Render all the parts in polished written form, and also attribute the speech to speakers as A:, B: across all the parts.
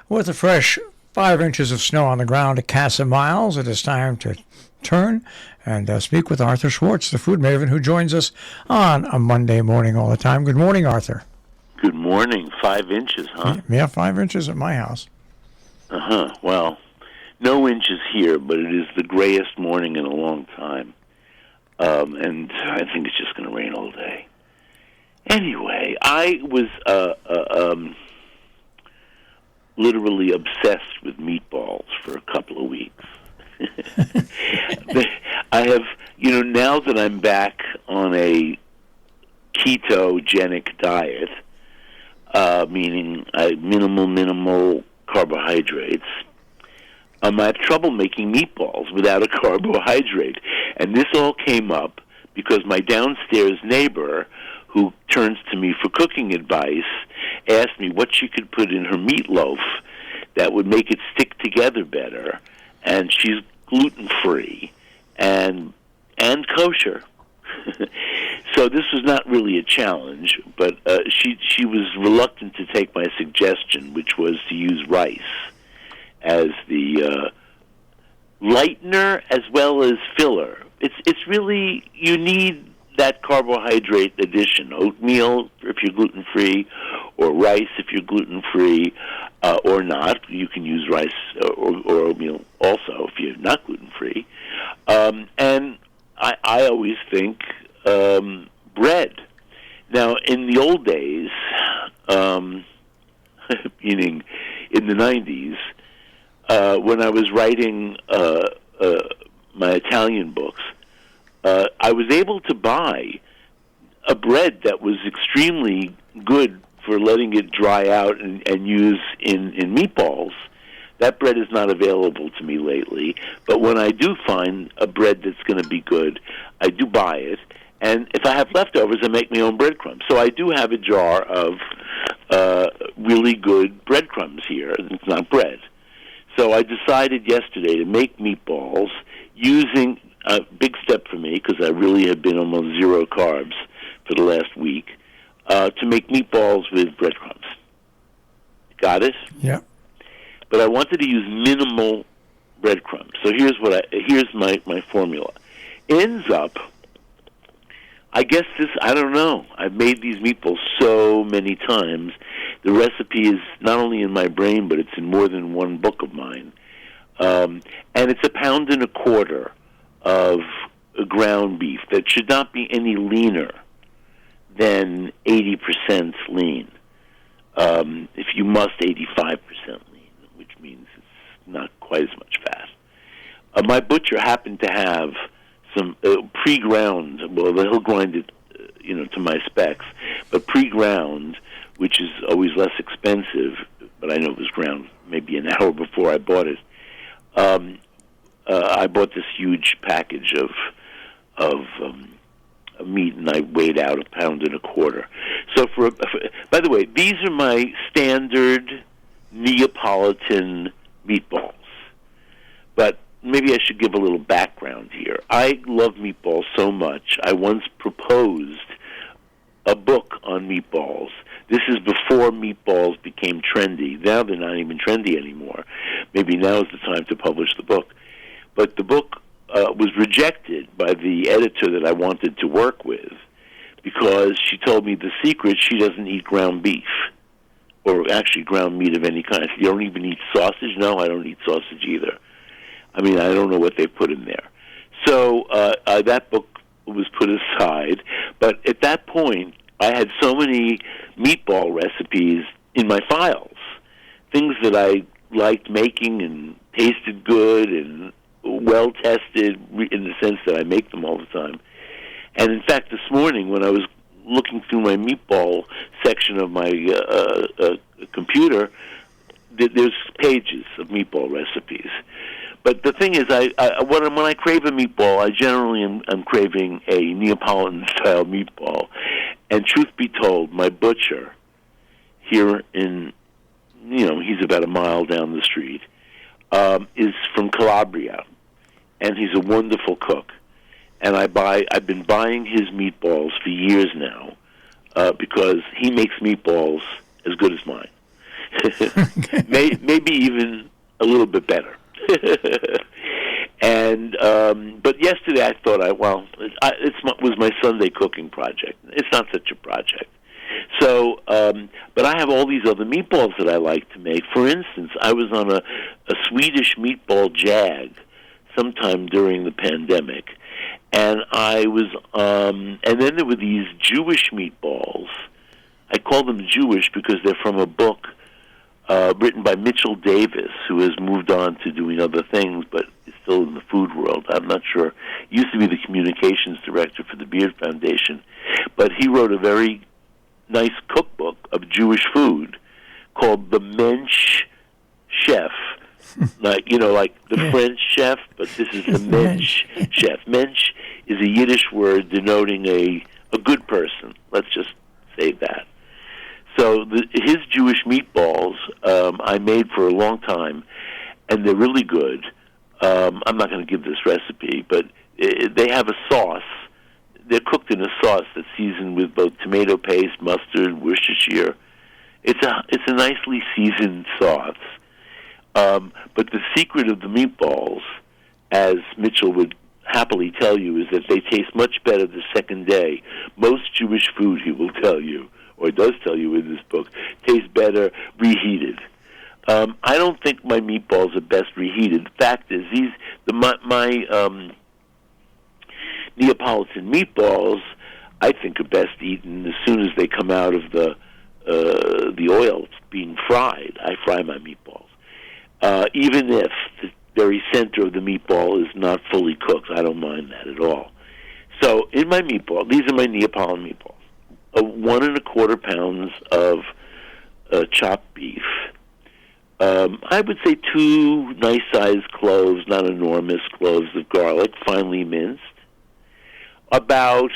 A: With a fresh 5 inches of snow on the ground at Casa Miles, it is time to turn and speak with Arthur Schwartz, the food maven, who joins us on a Monday morning all the time. Good morning, Arthur.
B: Good morning. 5 inches, huh?
A: Yeah, 5 inches at my house.
B: Uh-huh. Well, no inches here, but it is the grayest morning in a long time. And I think it's just going to rain all day. Anyway, I was literally obsessed with meatballs for a couple of weeks. I have, now that I'm back on a ketogenic diet, meaning minimal carbohydrates, I have trouble making meatballs without a carbohydrate. And this all came up because my downstairs neighbor, who turns to me for cooking advice, asked me what she could put in her meatloaf that would make it stick together better. And she's gluten-free and kosher. So this was not really a challenge, but she was reluctant to take my suggestion, which was to use rice as the lightener as well as filler. It's really, you need that carbohydrate addition. Oatmeal if you're gluten-free, or rice if you're gluten-free, or not. You can use rice or oatmeal also if you're not gluten-free. And I always think bread. Now, in the old days, meaning in the 90s, when I was writing my Italian books, I was able to buy a bread that was extremely good for letting it dry out and use in meatballs. That bread is not available to me lately, but when I do find a bread that's going to be good, I do buy it. And if I have leftovers, I make my own breadcrumbs. So I do have a jar of really good breadcrumbs here. It's not bread. So I decided yesterday to make meatballs using a big step for me, because I really have been almost zero carbs for the last week, to make meatballs with breadcrumbs. Got it?
A: Yeah.
B: But I wanted to use minimal breadcrumbs. So here's my formula. Ends up, I guess I don't know. I've made these meatballs so many times. The recipe is not only in my brain, but it's in more than one book of mine. And it's 1.25 pounds of ground beef that should not be any leaner than 80% lean. If you must, 85% lean, which means it's not quite as much fat. My butcher happened to have some pre-ground, well, he'll grind it, to my specs, but pre-ground, which is always less expensive, but I know it was ground maybe an hour before I bought it. I bought this huge package of meat, and I weighed out 1.25 pounds. So by the way, these are my standard Neapolitan meatballs. But maybe I should give a little background here. I love meatballs so much, I once proposed a book on meatballs. This is before meatballs became trendy. Now they're not even trendy anymore. Maybe now is the time to publish the book. But the book was rejected by the editor that I wanted to work with, because she told me the secret: she doesn't eat ground beef, or actually ground meat of any kind. I said, "You don't even eat sausage?" "No, I don't eat sausage either." I mean, I don't know what they put in there. So that book was put aside. But at that point, I had so many meatball recipes in my files, things that I liked making and tasted good and well-tested in the sense that I make them all the time. And in fact, this morning when I was looking through my meatball section of my computer, there's pages of meatball recipes. But the thing is, when I crave a meatball, I generally am craving a Neapolitan-style meatball. And truth be told, my butcher here in, he's about a mile down the street, is from Calabria, and he's a wonderful cook. And I've been buying his meatballs for years now, because he makes meatballs as good as mine. Maybe even a little bit better. And but yesterday I thought it was my Sunday cooking project. It's not such a project. So, but I have all these other meatballs that I like to make. For instance, I was on a Swedish meatball jag sometime during the pandemic, and I was, and then there were these Jewish meatballs. I call them Jewish because they're from a book written by Mitchell Davis, who has moved on to doing other things, but is still in the food world. I'm not sure. He used to be the communications director for the Beard Foundation, but he wrote a very nice cookbook of Jewish food called The Mensch Chef. Like the French chef, but this is the Mensch Chef. Mensch is a Yiddish word denoting a good person. Let's just say that. So his Jewish meatballs I made for a long time, and they're really good. I'm not going to give this recipe, but they have a sauce. They're cooked in a sauce that's seasoned with both tomato paste, mustard, Worcestershire. It's a nicely seasoned sauce. But the secret of the meatballs, as Mitchell would happily tell you, is that they taste much better the second day. Most Jewish food, he will tell you, or does tell you in this book, tastes better reheated. I don't think my meatballs are best reheated. The fact is, my Neapolitan meatballs, I think, are best eaten as soon as they come out of the oil being fried. I fry my meatballs. Even if the very center of the meatball is not fully cooked, I don't mind that at all. So in my meatball, these are my Neapolitan meatballs. 1 1/4 pounds of chopped beef. I would say 2 nice-sized cloves, not enormous cloves of garlic, finely minced. About,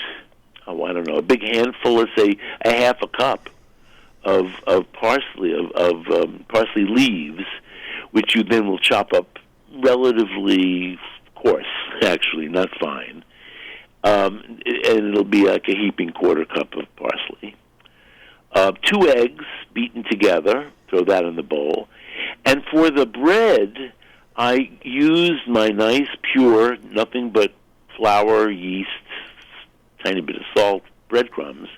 B: I don't know, a big handful, let's say a half a cup of parsley, of parsley leaves, which you then will chop up relatively coarse, actually, not fine. And it'll be like a heaping 1/4 cup of parsley. 2 eggs beaten together, throw that in the bowl. And for the bread, I used my nice, pure, nothing but flour, yeast, tiny bit of salt, breadcrumbs.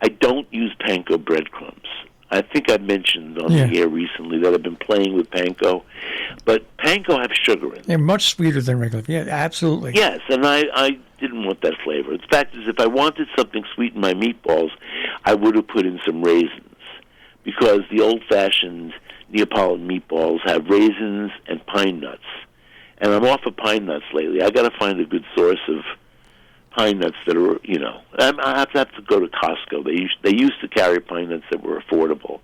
B: I don't use panko breadcrumbs. I think I mentioned on the air recently that I've been playing with panko, but panko have sugar in it.
A: They're much sweeter than regular. Yeah, absolutely.
B: Yes, and I didn't want that flavor. The fact is, if I wanted something sweet in my meatballs, I would have put in some raisins, because the old-fashioned Neapolitan meatballs have raisins and pine nuts, and I'm off of pine nuts lately. I got to find a good source of pine nuts that are, I have to go to Costco. They used to carry pine nuts that were affordable.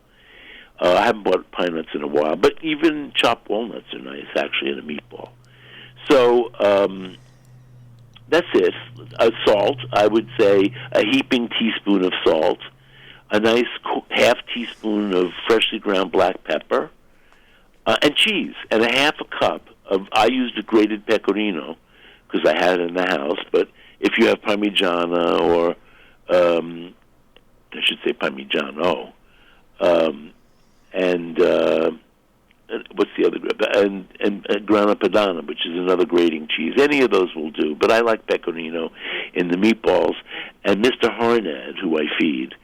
B: I haven't bought pine nuts in a while, but even chopped walnuts are nice, actually, in a meatball. So that's it. Salt, I would say a heaping teaspoon of salt, a nice half teaspoon of freshly ground black pepper, and cheese, and a half a cup of, I used a grated pecorino because I had it in the house, but if you have Parmigiana or, I should say Parmigiano, and what's the other, and Grana Padano, which is another grating cheese. Any of those will do, but I like pecorino in the meatballs. And Mr. Harnad, who I feed,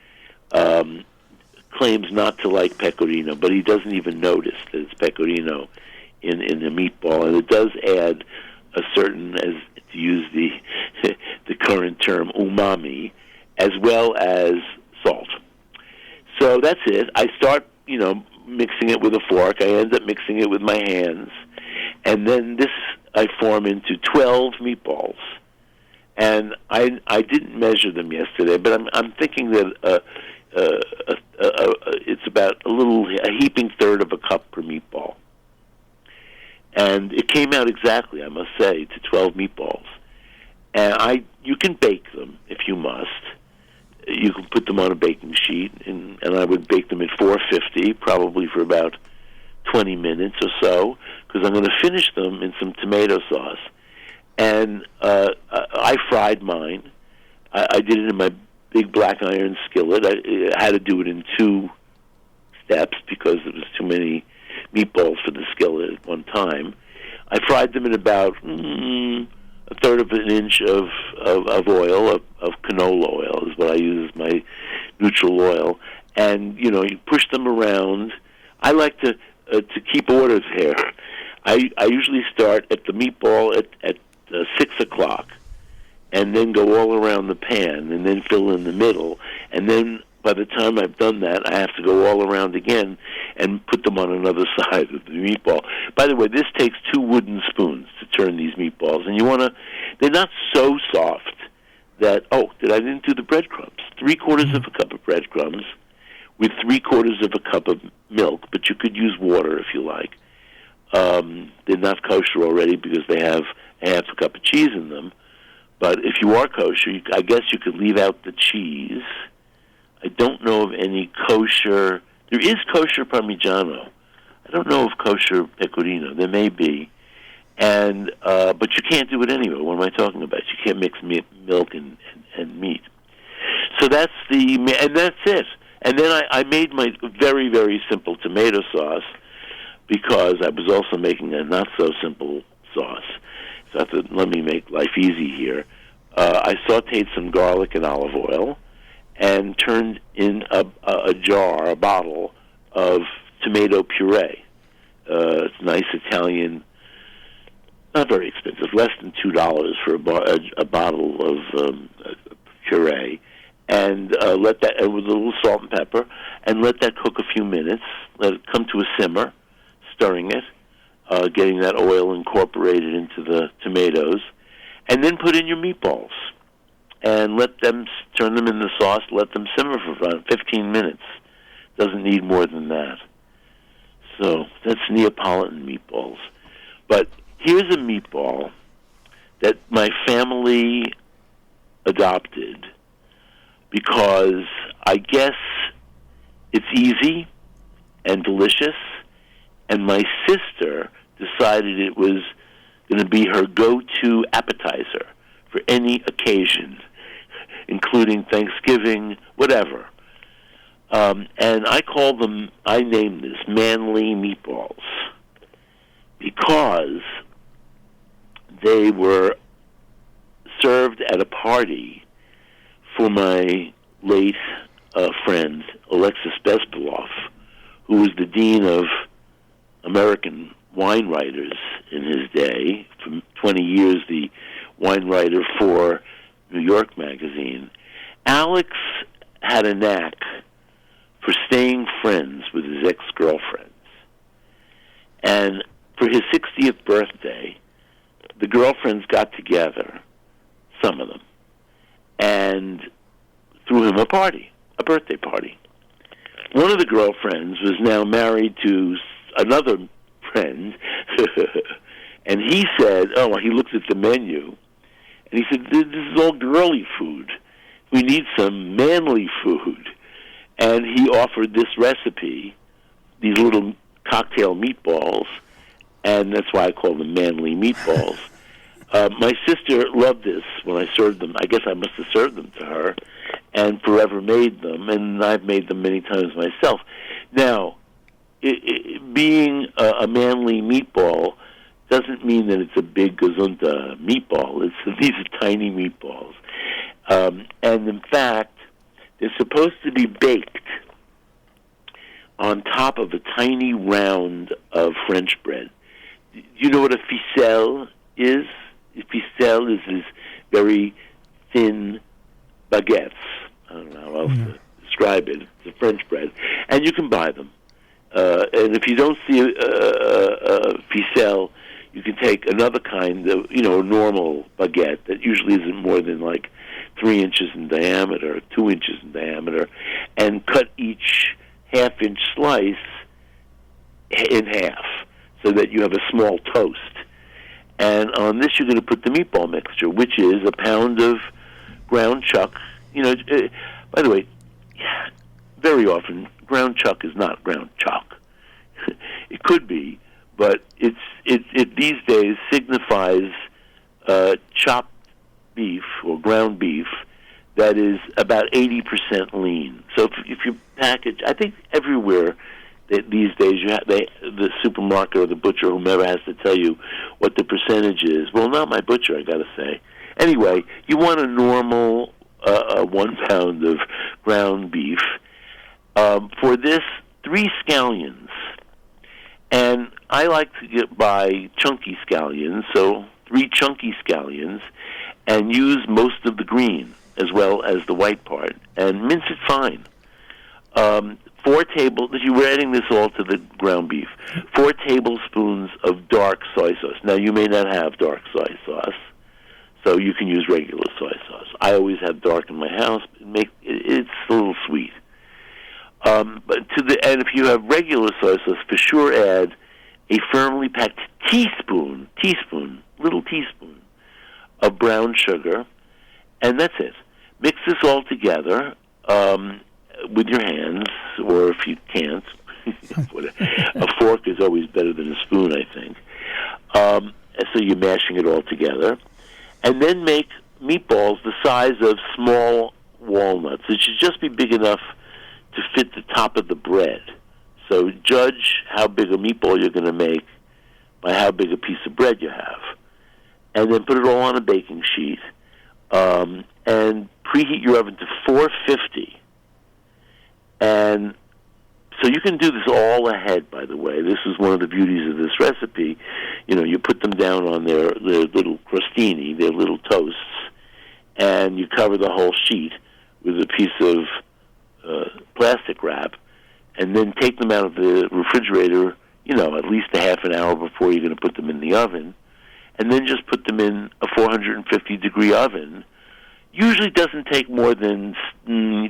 B: claims not to like pecorino, but he doesn't even notice that it's pecorino in the meatball, and it does add a certain, as to use the current term, umami, as well as salt. So that's it. I start, mixing it with a fork. I end up mixing it with my hands, and then this I form into 12 meatballs. And I didn't measure them yesterday, but I'm thinking that it's about a heaping third of a cup per meatball. And it came out exactly, I must say, to 12 meatballs. And you can bake them if you must. You can put them on a baking sheet, and I would bake them at 450, probably for about 20 minutes or so, because I'm going to finish them in some tomato sauce. And I fried mine. I did it in my big black iron skillet. I had to do it in 2 steps because there was too many meatballs for the skillet at one time. I fried them in about a third of an inch of oil, of canola oil is what I use as my neutral oil. And, you push them around. I like to keep orders here. I usually start at the meatball at 6 o'clock and then go all around the pan and then fill in the middle. And then by the time I've done that, I have to go all around again and put them on another side of the meatball. By the way, this takes 2 wooden spoons to turn these meatballs. And they're not so soft that, I didn't do the breadcrumbs. 3/4 of a cup of breadcrumbs with 3/4 of a cup of milk, but you could use water if you like. They're not kosher already because they have a half a cup of cheese in them. But if you are kosher, I guess you could leave out the cheese. I don't know of any kosher. There is kosher Parmigiano. I don't know of kosher pecorino. There may be. And but you can't do it anyway. What am I talking about? You can't mix milk and meat. So that's it. And then I made my very, very simple tomato sauce because I was also making a not-so-simple sauce. So I thought, let me make life easy here. I sautéed some garlic and olive oil and turned in a bottle of tomato puree. It's nice Italian, not very expensive, less than $2 for a bottle of puree. And let that, with a little salt and pepper, and let that cook a few minutes. Let it come to a simmer, stirring it, getting that oil incorporated into the tomatoes, and then put in your meatballs and turn them in the sauce. Let them simmer for about 15 minutes. Doesn't need more than that. So that's Neapolitan meatballs. But here's a meatball that my family adopted because I guess it's easy and delicious, and my sister decided it was going to be her go-to appetizer for any occasion, including Thanksgiving, whatever. And I named this manly meatballs because they were served at a party for my late friend, Alexis Bespeloff, who was the dean of American wine writers in his day, for 20 years the wine writer for New York Magazine. Alex had a knack for staying friends with his ex-girlfriends. And for his 60th birthday, the girlfriends got together, some of them, and threw him a birthday party. One of the girlfriends was now married to another friend, and he said, he looked at the menu, and he said, this is all girly food. We need some manly food. And he offered this recipe, these little cocktail meatballs, and that's why I call them manly meatballs. My sister loved this when I served them. I guess I must have served them to her, and forever made them, and I've made them many times myself. Now, being a manly meatball doesn't mean that it's a big gazunta meatball. These are tiny meatballs. And in fact, they're supposed to be baked on top of a tiny round of French bread. Do you know what a ficelle is? A ficelle is this very thin baguettes. I don't know how else to describe it. It's a French bread. And you can buy them. And if you don't see a ficelle, you can take another kind of, a normal baguette that usually isn't more than like 3 inches in diameter, 2 inches in diameter, and cut each half-inch slice in half so that you have a small toast. And on this, you're going to put the meatball mixture, which is a pound of ground chuck. By the way, very often ground chuck is not ground chalk. It could be, but it these days signifies chopped beef or ground beef that is about 80% lean. So if you package, I think everywhere these days the supermarket or the butcher, whomever, has to tell you what the percentage is. Well, not my butcher, I got to say. Anyway, you want a normal 1 pound of ground beef. For this, 3 scallions. And I like to buy chunky scallions, so 3 chunky scallions, and use most of the green as well as the white part, and mince it fine. 4 tablespoons, you were adding this all to the ground beef, 4 tablespoons of dark soy sauce. Now, you may not have dark soy sauce, so you can use regular soy sauce. I always have dark in my house. It's a little sweet. And if you have regular soy sauce, for sure add a firmly packed little teaspoon of brown sugar, and that's it. Mix this all together with your hands, or if you can't, a fork is always better than a spoon, I think. So you're mashing it all together. And then make meatballs the size of small walnuts. It should just be big enough to fit the top of the bread. So judge how big a meatball you're going to make by how big a piece of bread you have. And then put it all on a baking sheet and preheat your oven to 450. And so you can do this all ahead, by the way. This is one of the beauties of this recipe. You put them down on their little crostini, their little toasts, and you cover the whole sheet with a piece of plastic wrap, and then take them out of the refrigerator, at least a half an hour before you're going to put them in the oven, and then just put them in a 450-degree oven. Usually doesn't take more than,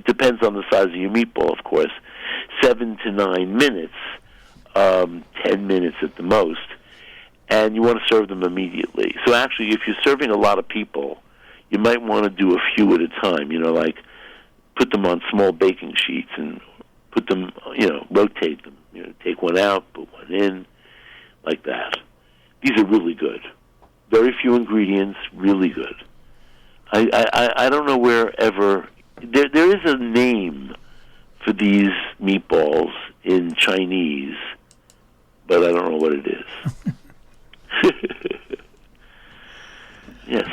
B: depends on the size of your meatball, of course, 7 to 9 minutes, 10 minutes at the most, and you want to serve them immediately. So actually, if you're serving a lot of people, you might want to do a few at a time, like put them on small baking sheets and put them, rotate them. Take one out, put one in, like that. These are really good. Very few ingredients, really good. I don't know wherever there is a name for these meatballs in Chinese, but I don't know what it is. Yes.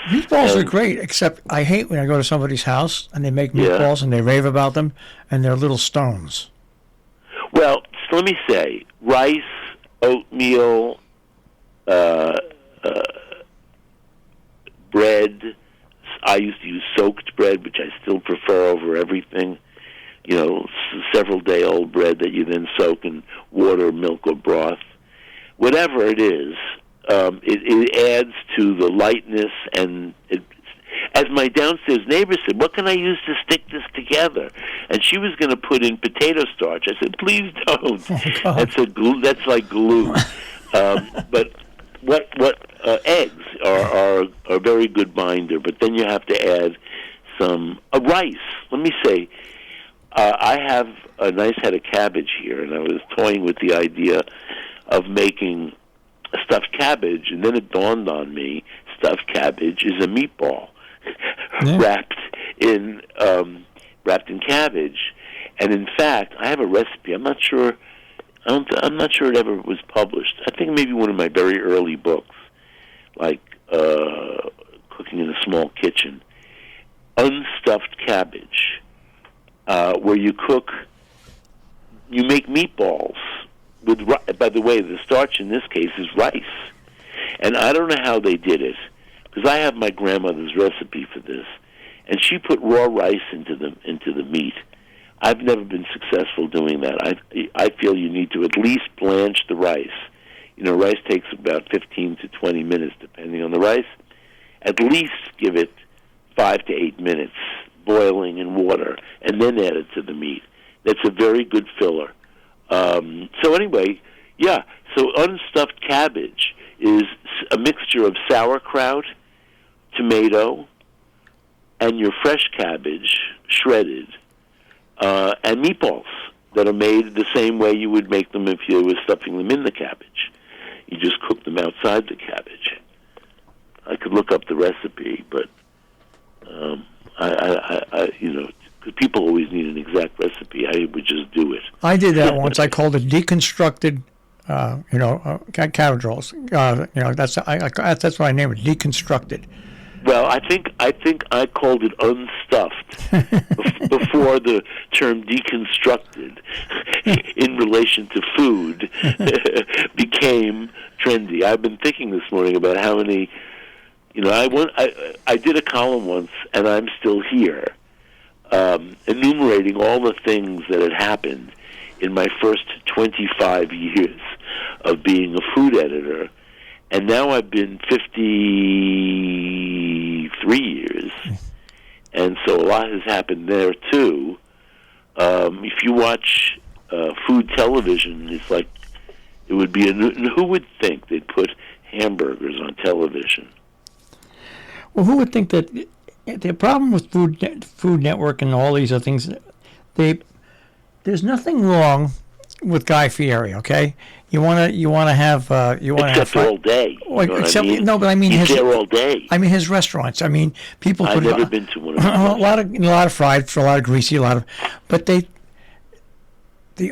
A: Meatballs are great, except I hate when I go to somebody's house and they make meatballs and they rave about them, and they're little stones.
B: Well, so let me say, rice, oatmeal, bread. I used to use soaked bread, which I still prefer over everything. Several-day-old bread that you then soak in water, milk, or broth. Whatever it is, it adds to the lightness, and as my downstairs neighbor said, what can I use to stick this together? And she was going to put in potato starch. I said, please don't.
A: Oh,
B: that's like glue. But eggs are a very good binder, but then you have to add some rice. Let me say, I have a nice head of cabbage here, and I was toying with the idea of making a stuffed cabbage, and then it dawned on me, stuffed cabbage is a meatball wrapped in cabbage. And in fact, I have a recipe. I'm not sure it ever was published. I think maybe one of my very early books, like Cooking in a Small Kitchen. Unstuffed cabbage, where you make meatballs with, by the way, the starch in this case is rice. And I don't know how they did it, because I have my grandmother's recipe for this, and she put raw rice into the meat. I've never been successful doing that. I feel you need to at least blanch the rice. Rice takes about 15 to 20 minutes, depending on the rice. At least give it 5 to 8 minutes boiling in water, and then add it to the meat. That's a very good filler. So anyway, so unstuffed cabbage is a mixture of sauerkraut, tomato, and your fresh cabbage, shredded, and meatballs that are made the same way you would make them if you were stuffing them in the cabbage. You just cook them outside the cabbage. I could look up the recipe, but because people always need an exact recipe. I would just do it.
A: I did that once. I called it deconstructed, cabbage rolls. That's what I named it, deconstructed.
B: Well, I think I called it unstuffed before the term deconstructed in relation to food became trendy. I've been thinking this morning about how many, I did a column once, and I'm still here, enumerating all the things that had happened in my first 25 years of being a food editor. And now I've been 53 years, and so a lot has happened there, too. If you watch food television, it's like it would be who would think they'd put hamburgers on television?
A: Well, who would think that the problem with Food Network and all these other things, there's nothing wrong with Guy Fieri, okay? You want to have
B: except all day.
A: No, but I mean
B: he's there all day.
A: I mean his restaurants. I mean people.
B: I've never been to one of them.
A: a lot of fried, a lot of greasy, but the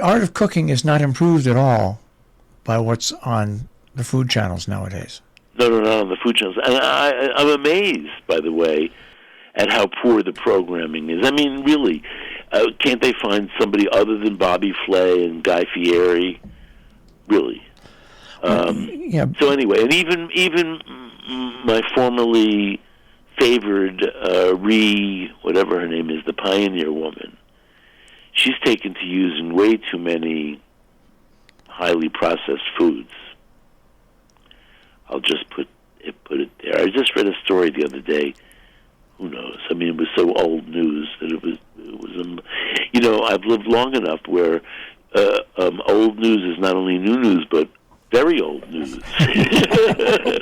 A: art of cooking is not improved at all by what's on the food channels nowadays.
B: No, not on the food channels. And I'm amazed, by the way, at how poor the programming is. I mean, really, can't they find somebody other than Bobby Flay and Guy Fieri? Really. So anyway, and even my formerly favored whatever her name is, the Pioneer woman, she's taken to using way too many highly processed foods. I'll just put it there. I just read a story the other day. Who knows? I mean, it was so old news that it was. I've lived long enough where old news is not only new news, but very old news. A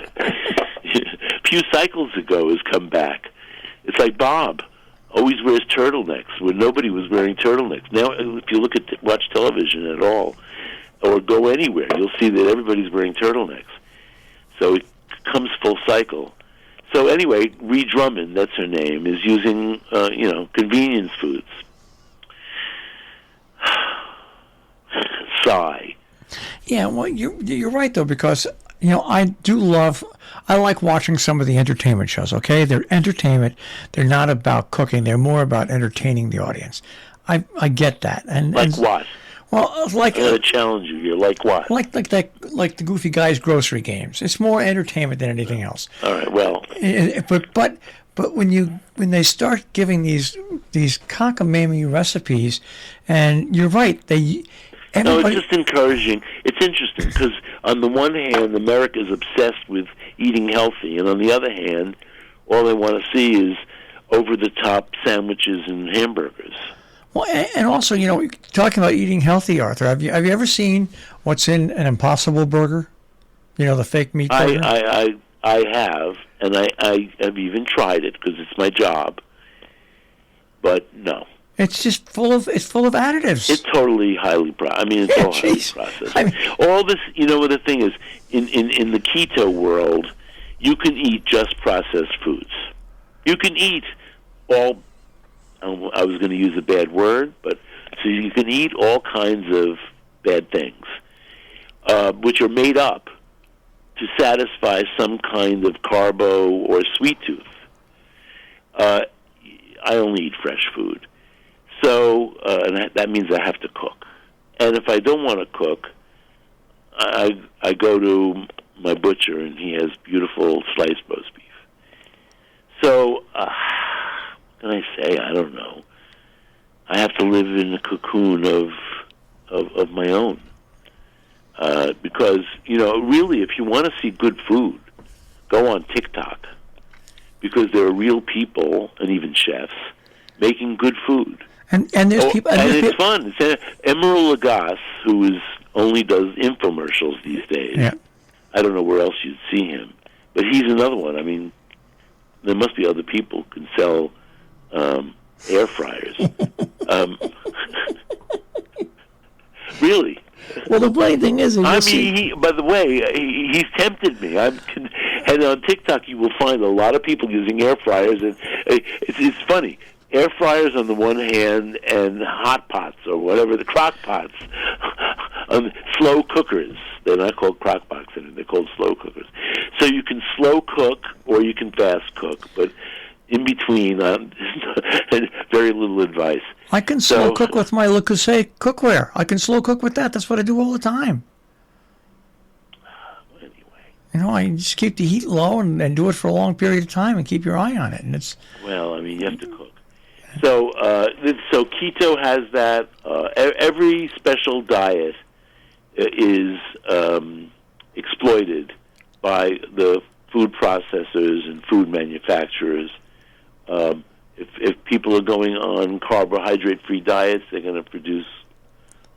B: few cycles ago has come back. It's like Bob always wears turtlenecks when nobody was wearing turtlenecks. Now, if you watch television at all, or go anywhere, you'll see that everybody's wearing turtlenecks. So it comes full cycle. So anyway, Ree Drummond, that's her name, is using, convenience foods. Sigh.
A: Yeah, well, you're right though, because I like watching some of the entertainment shows. Okay, they're entertainment. They're not about cooking. They're more about entertaining the audience. I get that. And
B: what?
A: Well,
B: I'm going to challenge you here. Like what?
A: Like the Goofy Guys grocery games. It's more entertainment than anything else.
B: All right. Well,
A: but when they start giving these cockamamie recipes, and you're right,
B: it's just encouraging. It's interesting because on the one hand, America is obsessed with eating healthy, and on the other hand, all they want to see is over-the-top sandwiches and hamburgers.
A: Well, and also, talking about eating healthy, Arthur, have you ever seen what's in an Impossible Burger? The fake meat burger?
B: I have, and I have even tried it because it's my job. But no.
A: It's just full of additives.
B: It's totally highly processed. It's all highly processed. All this, what the thing is, in the keto world, you can eat just processed foods. You can eat all, I was going to use a bad word, but so you can eat all kinds of bad things, which are made up to satisfy some kind of carbo or sweet tooth. I only eat fresh food. So, and that means I have to cook. And if I don't want to cook, I go to my butcher, and he has beautiful sliced roast beef. So, what can I say? I don't know. I have to live in a cocoon of my own. Because, really, if you want to see good food, go on TikTok. Because there are real people, and even chefs, making good food.
A: And there's people,
B: and it's fun. It's Emeril Lagasse, who only does infomercials these days.
A: Yeah.
B: I don't know where else you'd see him, but he's another one. There must be other people who can sell air fryers. Really.
A: Well, the funny thing is,
B: by the way, he's tempted me. And on TikTok, you will find a lot of people using air fryers, and it's funny. air fryers on the one hand and hot pots or whatever, the crock pots, slow cookers. They're not called crock pots, they're called slow cookers. So you can slow cook or you can fast cook, but in between, very little advice.
A: I can slow cook with my Le Creuset cookware. I can slow cook with that. That's what I do all the time. I just keep the heat low and do it for a long period of time and keep your eye on it. And it's
B: you have to cook. So keto has that. Every special diet is exploited by the food processors and food manufacturers. If people are going on carbohydrate-free diets, they're going to produce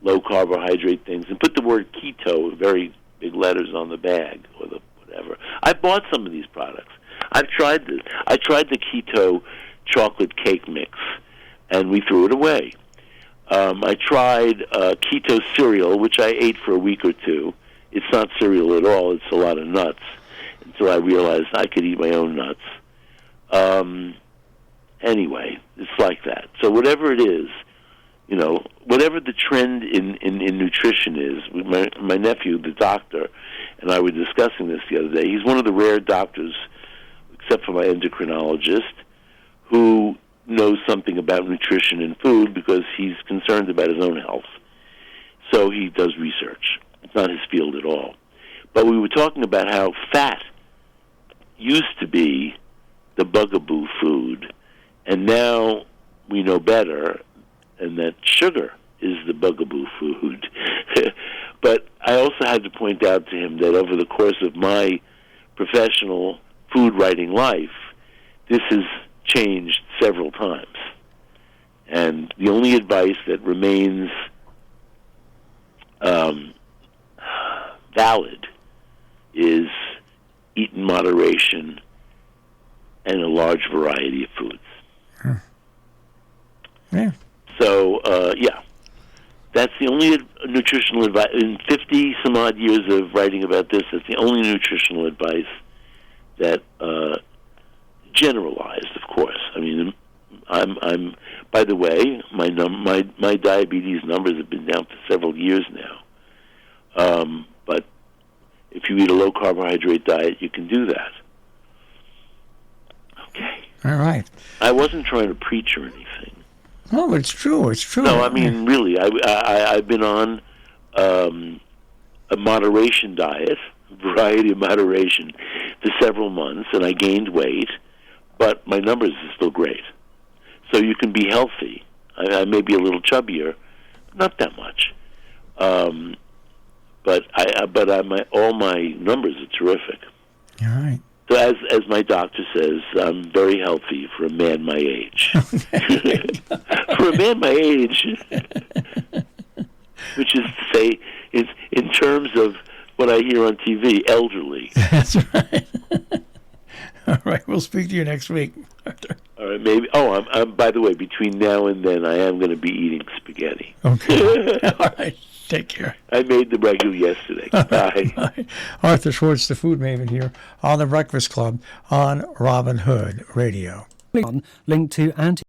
B: low-carbohydrate things and put the word keto, very big letters, on the bag or the whatever. I bought some of these products. I've tried this. I tried the keto chocolate cake mix, and we threw it away. I tried keto cereal, which I ate for a week or two. It's not cereal at all. It's a lot of nuts, until I realized I could eat my own nuts. Anyway, it's like that. So whatever it is, whatever the trend in nutrition is, my nephew, the doctor, and I were discussing this the other day. He's one of the rare doctors, except for my endocrinologist, who knows something about nutrition and food because he's concerned about his own health. So he does research. It's not his field at all. But we were talking about how fat used to be the bugaboo food, and now we know better, and that sugar is the bugaboo food. But I also had to point out to him that over the course of my professional food writing life, this has changed several times. And the only advice that remains valid is eat in moderation and a large variety of foods.
A: Yeah.
B: So, that's the only nutritional advice. In 50 some odd years of writing about this, that's the only nutritional advice that generalized, of course. I mean, I'm by the way, my diabetes numbers have been down for several years now. But if you eat a low carbohydrate diet, you can do that. Okay.
A: All right.
B: I wasn't trying to preach or anything.
A: No, it's true. It's true.
B: No, I mean, really, I've been on a moderation diet, variety of moderation, for several months, and I gained weight, but my numbers are still great. So you can be healthy. I may be a little chubbier, not that much, but all my numbers are terrific.
A: All right.
B: So as my doctor says, I'm very healthy for a man my age. For a man my age, which is to say, is in terms of what I hear on TV, elderly.
A: That's right. All right, we'll speak to you next week, Arthur.
B: All right, maybe. Oh, I'm by the way, between now and then, I am going to be eating spaghetti.
A: Okay. All right. Take care.
B: I made the ragu yesterday. Bye.
A: Bye. Arthur Schwartz, the food maven, here on The Breakfast Club on Robin Hood Radio.
C: Link to anti